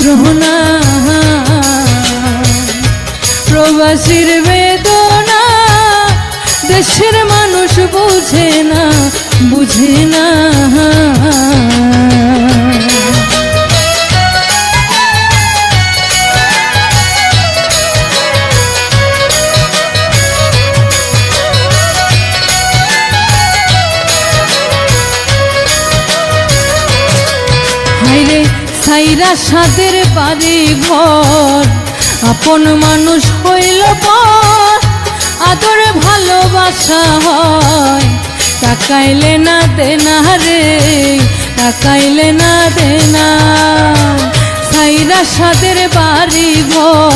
যন্ত্রণা, প্রবাসীর বেদনা দেশের মানুষ বুঝে না, বুঝে না। হায়রে সাইরা সাদের বাড়ি ঘর, আপন মানুষ হইল পর, আদরে ভালোবাসা হয়, তাকাইলে না দেনা রে, তাকাইলে না দেনা। সাইরা সাদের বাড়ি ঘর